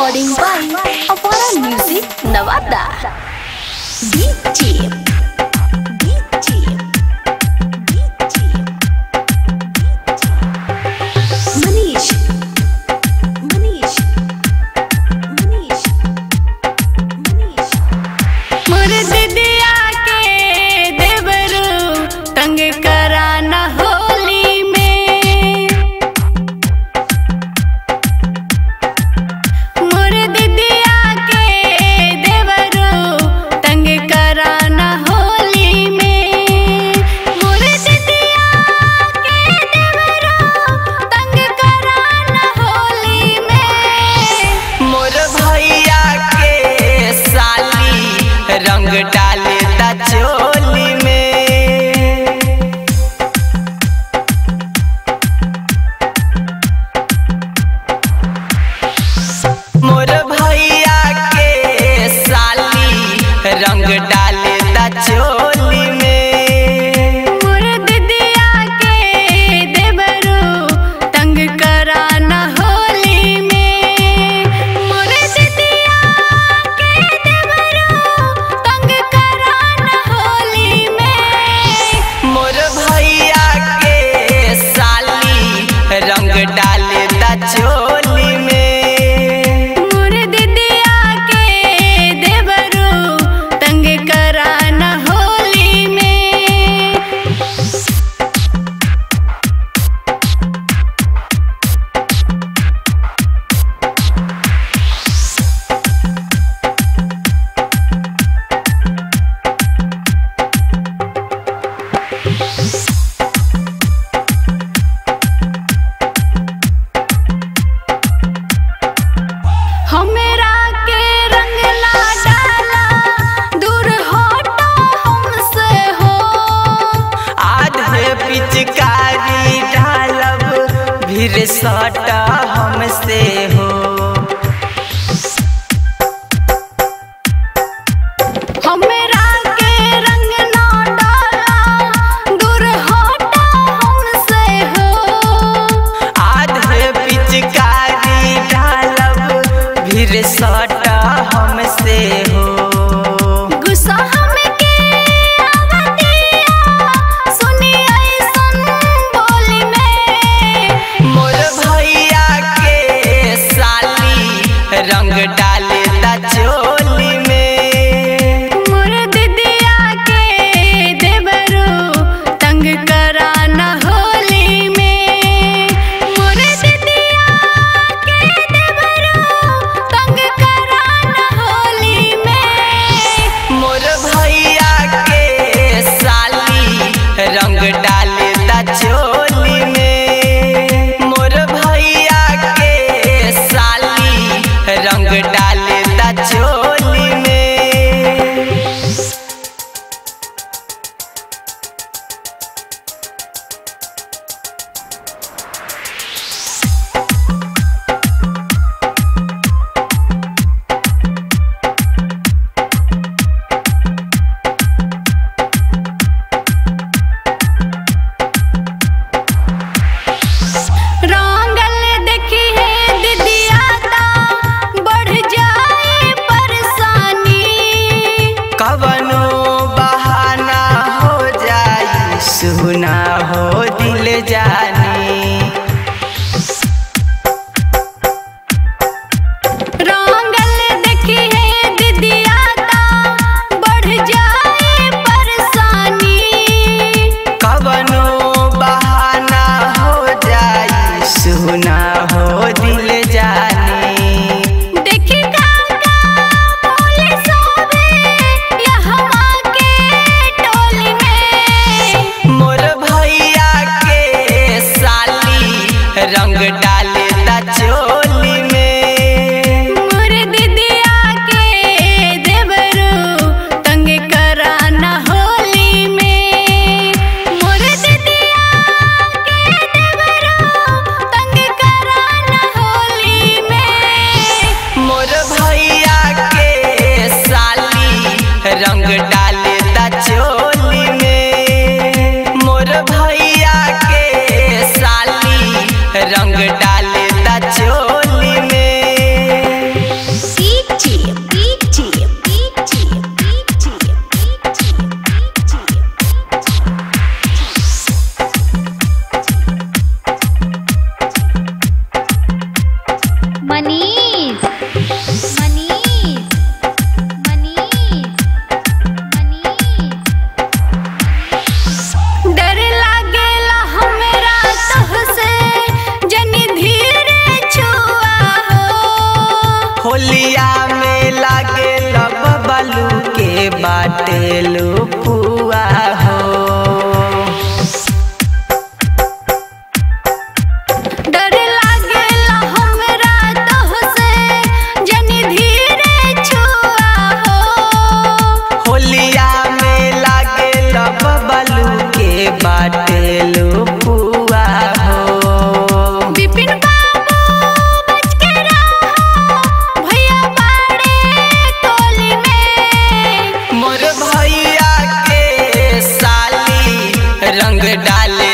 Recording by Apara Music Navada. DJ Manish मोर दिदिया के देवरू तंग कराना होली में। मोर दिदिया के देवरू तंग कराना होली में। मोर दिदिया के देवरू तंग कराना होली में। मोर भैया के साली रंग डाले ता चोली में। मोर भैया के साली रंग डाले ता चोली में। मोर दिदिया के देवरू तंग कराना होली में। मोर दिदिया के देवरू तंग कराना होली में। मोर भैया के साली रंग डाले ता चोली में। मोर दिदिया के देवरू तंग कराना होली में। हमरा के रंग ला डाला दूर हटो हमसे हो। आधे पिचकारी डालब भीड़ सटा हमसे हो। हमरा के रंग ना डाला दूर हटो हमसे हो। आधे पिचकारी डालब भीड़ सटा हमसे हो। गुस्सा हमके आवतिया सुनी ऐसन बोली में। मोर भैया के साली रंग डाले ता चोली में। मोर दिदिया के देवरू तंग कराना होली में। मोर दिदिया के देवरू तंग कराना होली में। मोर भैया के साली रंग डाले ता चोली में। मोर भैया के साली रंग डाले ता चोली में। रंगल देखी है दिदिया ता बढ़ जाए परेशानी। कवनो बहाना हो जाई सुना हो दिल जानी। रंगल देखी है दिदिया ता बढ़ जाए परेशानी। कवनो बहाना हो जाई सुना हो दिल जानी। देखी काका बोले सोवे यहाँ के टोली में। मोर भैया के साली रंग डाले ता चोली में। मोर दिदिया के देवरू तंग कराना होली में। मोर दिदिया के देवरू तंग कराना होली में। मोर भैया के साली रंग डाले ता चोली में। मोर भैया के साली रंग डाले ता चोली बाटेलू पुआ हो। डर लागेला हमरा तोहसे जनी धीरे छुआ हो। होलिया में लागेला बबलू के बाटेलू पुआ हो। बिपिन बाबू बच के रहो, भैया बाड़े टोली में। मोर भैया के साली रंग डाले